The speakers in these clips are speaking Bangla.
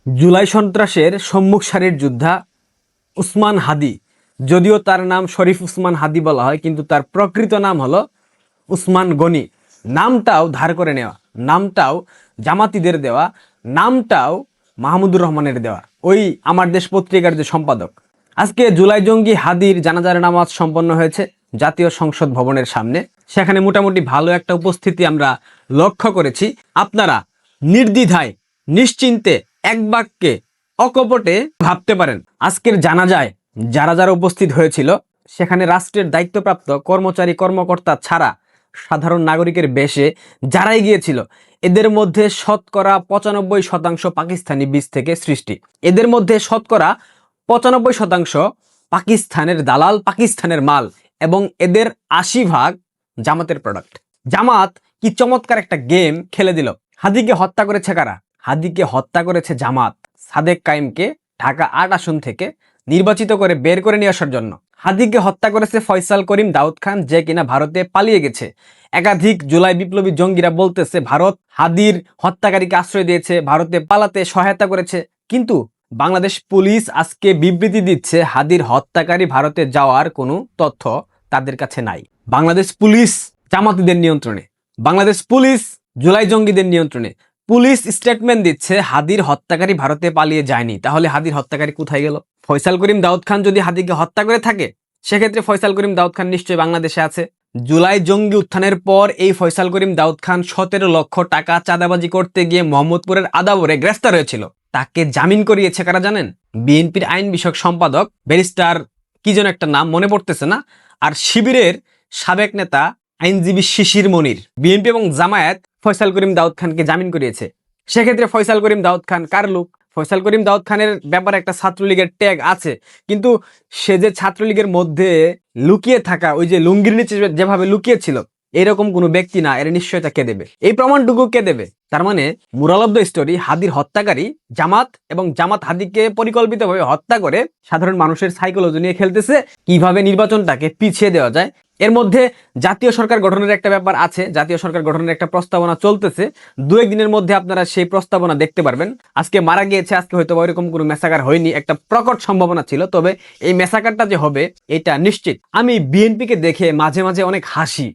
জুলাই সন্ত্রাসের সম্মুখ সারির যোদ্ধা উসমান হাদি, যদিও তার নাম শরীফ উসমান হাদি বলা হয়, কিন্তু তার প্রকৃত নাম হলো উসমান গনি। নামটাও ধার করে নেওয়া, নামটাও জামাতিদের দেওয়া, নামটাও মাহমুদুর রহমানের দেওয়া, ওই আমার দেশ পত্রিকার যে সম্পাদক। আজকে জুলাই জঙ্গি হাদির জানাজার নামাজ সম্পন্ন হয়েছে জাতীয় সংসদ ভবনের সামনে। সেখানে মোটামুটি ভালো একটা উপস্থিতি আমরা লক্ষ্য করেছি। আপনারা নির্দ্বিধায় নিশ্চিন্তে এক বাক্যে অকপটে ভাবতে পারেন, আজকের জানাজায় যারা যারা উপস্থিত হয়েছিল সেখানে রাষ্ট্রের দায়িত্বপ্রাপ্ত কর্মচারী কর্মকর্তা ছাড়া সাধারণ নাগরিকের বেশে যারাই গিয়েছিল, এদের মধ্যে শতকরা 95% পাকিস্তানি বীজ থেকে সৃষ্টি। এদের মধ্যে শতকরা 95% পাকিস্তানের দালাল, পাকিস্তানের মাল, এবং এদের 80% জামাতের প্রোডাক্ট। জামাত কি চমৎকার একটা গেম খেলে দিল। হাদিকে হত্যা করেছে কারা? হাদিকে হত্যা করেছে জামাত, সাদেক কায়েমকে ঢাকা 8 আসন থেকে নির্বাচিত করে বের করে নিয়ে আসার জন্য। হাদিকে হত্যা করেছে ফয়সাল করিম দাউদ খান, যে কিনা ভারতে পালিয়ে গেছে। একাধিক জুলাই বিপ্লবী জঙ্গিরা বলতেছে ভারত হাদির হত্যাকারীকে আশ্রয় দিয়েছে, ভারতে পালাতে সহায়তা করেছে। কিন্তু বাংলাদেশ পুলিশ আজকে বিবৃতি দিচ্ছে হাদির হত্যাকারী ভারতে যাওয়ার কোনো তথ্য তাদের কাছে নাই। বাংলাদেশ পুলিশ জামাতিদের নিয়ন্ত্রণে, বাংলাদেশ পুলিশ জুলাই জঙ্গিদের নিয়ন্ত্রণে। পুলিশ স্টেটমেন্ট দিচ্ছে হাদির হত্যাকারী ভারতে পালিয়ে যায়নি। তাহলে হাদির হত্যাকারী কোথায় গেল? ফয়সাল করিম দাউদ খান যদি হাদিকে হত্যা করে থাকে, সেক্ষেত্রে ফয়সাল করিম দাউদ খান নিশ্চয়ই বাংলাদেশে আছে। জুলাই জঙ্গি উত্থানের পর এই ফয়সাল করিম দাউদ খান 17 লক্ষ টাকা চাঁদাবাজি করতে গিয়ে মোহাম্মদপুরের আদাবরে গ্রেফতার হয়েছিল। তাকে জামিন করিয়েছে কারা জানেন? বিএনপির আইন বিষয়ক সম্পাদক ব্যারিস্টার কি যেন একটা নাম মনে পড়তেছে না, আর শিবিরের সাবেক নেতা আইনজীবী শিশির মনির। বিএনপি এবং জামায়াত ফয়সাল করিম দাউদ খানকে জামিন করিয়েছে। সেক্ষেত্রে ফয়সাল করিম দাউদ খান কার লোক? ফয়সাল করিম দাউদ খানের ব্যাপারে একটা ছাত্রলীগের ট্যাগ আছে, কিন্তু সে যে ছাত্রলীগের মধ্যে লুকিয়ে থাকা, ওই যে লুঙ্গির নিচে যেভাবে লুকিয়ে ছিল, এরকম কোনো ব্যক্তি না। এর নিশ্চয়তা কে দেবে? এই প্রমাণটুকু কে দেবে? তার মানে মোরাল অফ দ্য স্টোরি, হাদির হত্যাকারী জামাত, এবং জামাত হাদিকে পরিকল্পিতভাবে হত্যা করে সাধারণ মানুষের সাইকোলজি নিয়ে খেলতেছে, কিভাবে নির্বাচনটাকে পিছিয়ে দেওয়া যায়। এর মধ্যে জাতীয় সরকার গঠনের একটা ব্যাপার আছে, জাতীয় সরকার গঠনের একটা প্রস্তাবনা চলতেছে। 2-1 দিনের মধ্যে আপনারা সেই প্রস্তাবনা দেখতে পারবেন। আজকে মারা গিয়েছে, আজকে হয়তো ওইরকম কোনো মেসাকার হয়নি, একটা প্রকট সম্ভাবনা ছিল, তবে এই মেসাকারটা যে হবে এটা নিশ্চিত। আমি বিএনপিকে দেখে মাঝে মাঝে অনেক হাসি।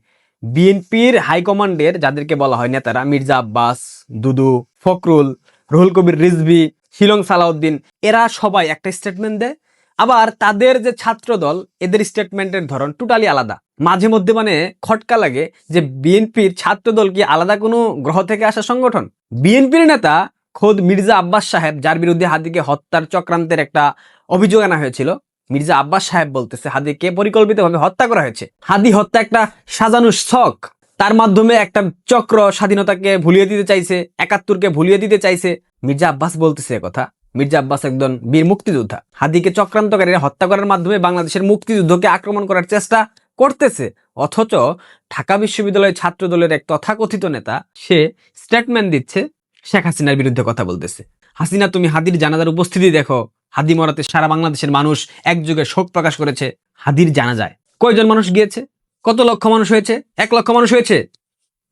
বিএনপির হাইকমান্ডের যাদেরকে বলা হয় নেতারা, মির্জা আব্বাস, দুদু, ফখরুল, রুহুল কবির রিজভী, শিলং সালাউদ্দিন, এরা সবাই একটা স্টেটমেন্ট দেয়, আবার তাদের যে ছাত্র দল, এদের স্টেটমেন্টের ধরন টোটালি আলাদা। মাঝে মধ্যে মানে খটকা লাগে যে বিএনপির ছাত্র দল কি আলাদা কোনো গ্রহ থেকে আসা সংগঠন? বিএনপির নেতা খোদ মির্জা আব্বাস সাহেব, যার বিরুদ্ধে হাদিকে হত্যার চক্রান্তের একটা অভিযোগ আনা হয়েছিল, মির্জা আব্বাস সাহেব বলতেছে হাদিকে পরিকল্পিতভাবে হত্যা করা হয়েছে। হাদি হত্যা একটা সাজানো ছক, তার মাধ্যমে একটা চক্র স্বাধীনতাকে ভুলিয়ে দিতে চাইছে, 71কে ভুলিয়ে দিতে চাইছে। মির্জা আব্বাস বলতেছে একথা। মির্জা আব্বাস একজন বীর মুক্তিযোদ্ধা। হাদিকে চক্রান্তকারীরা হত্যা করার মাধ্যমে বাংলাদেশের মুক্তিযুদ্ধকে আক্রমণ করার চেষ্টা করতেছে, অথচ ঢাকা বিশ্ববিদ্যালয়ের ছাত্র দলের এক তথাকথিত নেতা সে স্টেটমেন্ট দিচ্ছে শেখ হাসিনার বিরুদ্ধে কথা বলতেছে। হাসিনা, তুমি হাদির জানাজার উপস্থিতি দেখো। হাদি মরাতে সারা বাংলাদেশের মানুষ একযোগে শোক প্রকাশ করেছে। হাদির জানাজায় কয়জন মানুষ গিয়েছে? কত লক্ষ মানুষ হয়েছে? 1 লক্ষ মানুষ হয়েছে?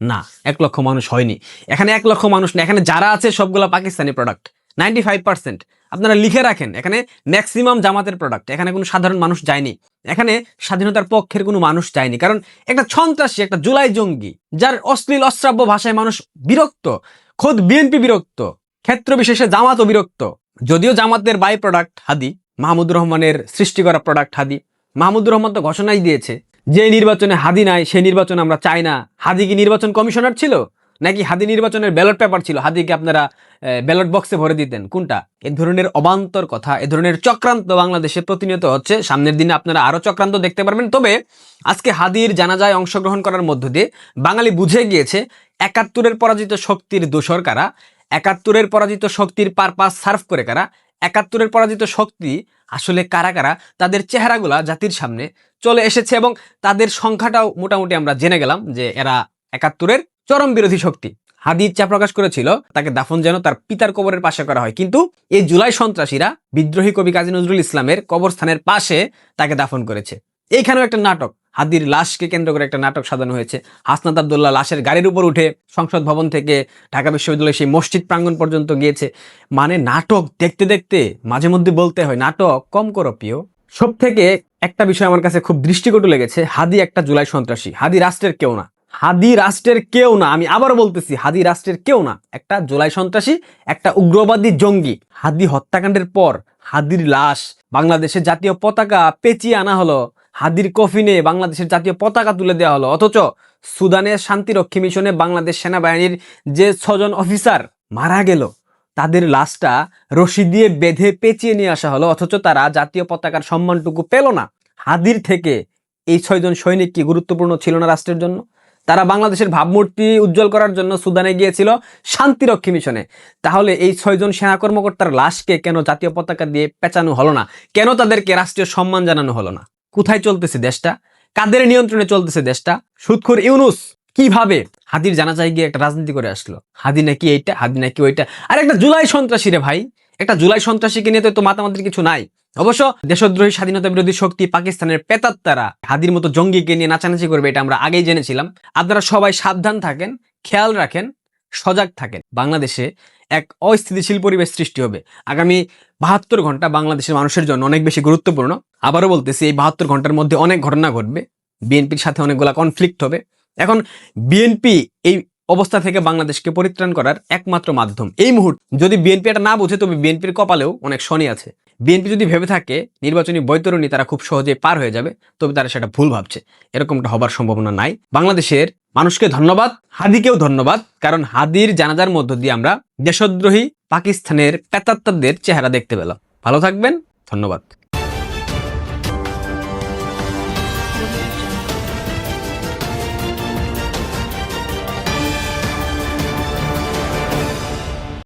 না, 1 লক্ষ মানুষ হয়নি। এখানে 1 লক্ষ মানুষ না, এখানে যারা আছে সবগুলো পাকিস্তানি প্রোডাক্ট। 95% আপনারা লিখে রাখেন, এখানে ম্যাক্সিমাম জামাতের প্রোডাক্ট। এখানে কোনো সাধারণ মানুষ যায়নি, এখানে স্বাধীনতার পক্ষের কোনো মানুষ যায়নি। কারণ একটা সন্ত্রাসী, একটা জুলাই জঙ্গি, যার অশ্লীল অশ্রাব্য ভাষায় মানুষ বিরক্ত, খোদ বিএনপি বিরক্ত, ক্ষেত্র বিশেষে জামাতও বিরক্ত। যদিও জামাতের বাই প্রোডাক্ট হাদি, মাহমুদুর রহমানের সৃষ্টি করা প্রোডাক্ট হাদি। মাহমুদুর রহমান তো ঘোষণাই দিয়েছে যে নির্বাচনে হাদি নাই, সেই নির্বাচন আমরা চাই না। হাদি কি নির্বাচন কমিশনার ছিল, নাকি হাদি নির্বাচনের ব্যালট পেপার ছিল? হাদিকে আপনারা ব্যালট বক্সে ভরে দিতেন, কোনটা? এ ধরনের অবান্তর কথা, এ ধরনের চক্রান্ত বাংলাদেশে প্রতিনিয়ত হচ্ছে। সামনের দিনে আপনারা আরো চক্রান্ত দেখতে পারবেন। তবে আজকে হাদির জানাজায় অংশগ্রহণ করার মধ্য দিয়ে বাঙালি বুঝে গিয়েছে 71-এর পরাজিত শক্তির দোসর কারা, 71-এর পরাজিত শক্তির পারপাস সার্ভ করে কারা, 71-এর পরাজিত শক্তি আসলে কারা কারা, তাদের চেহারাগুলা জাতির সামনে চলে এসেছে, এবং তাদের সংখ্যাটাও মোটামুটি আমরা জেনে গেলাম যে এরা 71-এর চরম বিরোধী শক্তি। হাদি ইচ্ছা প্রকাশ করেছিল তাকে দাফন যেন তার পিতার কবরের পাশে করা হয়, কিন্তু এই জুলাই সন্ত্রাসীরা বিদ্রোহী কবি কাজী নজরুল ইসলামের কবরস্থানের পাশে তাকে দাফন করেছে। এইখানেও একটা নাটক। হাদির লাশকে কেন্দ্র করে একটা নাটক সাজানো হয়েছে। হাসনাত আব্দুল্লাহ লাশের গাড়ির উপর উঠে সংসদ ভবন থেকে ঢাকা বিশ্ববিদ্যালয়ের সেই মসজিদ প্রাঙ্গণ পর্যন্ত গিয়েছে। মানে নাটক দেখতে দেখতে মাঝে মধ্যে বলতে হয় নাটক কম করো প্রিয়। সব থেকে একটা বিষয় আমার কাছে খুব দৃষ্টিকটু লেগেছে, হাদি একটা জুলাই সন্ত্রাসী। হাদি রাষ্ট্রের কেউ না, হাদি রাষ্ট্রের কেউ না, আমি আবারও বলতেছি হাদি রাষ্ট্রের কেউ না, একটা জুলাই সন্ত্রাসী, একটা উগ্রবাদী জঙ্গি। হাদি হত্যাকাণ্ডের পর হাদির লাশ বাংলাদেশের জাতীয় পতাকা পেঁচিয়ে আনা হলো, হাদির কফিনে বাংলাদেশের জাতীয় পতাকা তুলে দেওয়া হলো, অথচ সুদানের শান্তিরক্ষী মিশনে বাংলাদেশ সেনাবাহিনীর যে 6 জন অফিসার মারা গেল তাদের লাশটা রশি দিয়ে বেঁধে পেঁচিয়ে নিয়ে আসা হলো, অথচ তারা জাতীয় পতাকার সম্মানটুকু পেল না। হাদির থেকে এই 6 জন সৈনিক কি গুরুত্বপূর্ণ ছিল না রাষ্ট্রের জন্য? তারা বাংলাদেশের ভাবমূর্তি উজ্জ্বল করার জন্য সুদানে গিয়েছিল শান্তিরক্ষী মিশনে। তাহলে এই 6 জন সেনা কর্মকর্তার লাশকে কেন জাতীয় পতাকা দিয়ে পেঁচানো হলো না? কেন তাদেরকে রাষ্ট্রীয় সম্মান জানানো হলো না? কোথায় চলতেছে দেশটা? কাদের নিয়ন্ত্রণে চলতেছে দেশটা? সুদখোর ইউনুস কিভাবে হাদির জানাজায় গিয়ে একটা রাজনীতি করে আসলো? হাদি নাকি এইটা, হাদি নাকি ওইটা। আর একটা জুলাই সন্ত্রাসী রে ভাই, একটা জুলাই সন্ত্রাসীকে নিয়ে তো মাতামাতির কিছু নাই। অবশ্য দেশদ্রোহী স্বাধীনতা বিরোধী শক্তি পাকিস্তানের পেতাত্তারা হাদির মতো জঙ্গিকে নিয়ে নাচানাচি করবে, এটা আমরা আগেই জেনেছিলাম। আপনারা সবাই সাবধান থাকেন, খেয়াল রাখেন, সজাগ থাকেন। বাংলাদেশে এক অস্থিতিশীল পরিবেশ সৃষ্টি হবে। আগামী 72 ঘন্টা বাংলাদেশের মানুষের জন্য অনেক বেশি গুরুত্বপূর্ণ। আবারও বলতেছি, এই 72 ঘন্টার মধ্যে অনেক ঘটনা ঘটবে, বিএনপির সাথে অনেকগুলা কনফ্লিক্ট হবে। এখন বিএনপি এই অবস্থা থেকে বাংলাদেশকে পরিত্রাণ করার একমাত্র মাধ্যম এই মুহূর্তে, যদি বিএনপি এটা না বোঝে তবে বিএনপির কপালেও অনেক শনি আছে। বিএনপি যদি ভেবে থাকে নির্বাচনী বৈতরণী তারা খুব সহজে পার হয়ে যাবে, তবে তারা সেটা ভুল ভাবছে। এরকমটা হবার সম্ভাবনা নাই। বাংলাদেশের মানুষকে ধন্যবাদ, হাদিকেও ধন্যবাদ, কারণ হাদির জানাজার মধ্য দিয়ে আমরা দেশদ্রোহী পাকিস্তানের পেতাত্তাদের চেহারা দেখতে পেলাম। ভালো থাকবেন, ধন্যবাদ।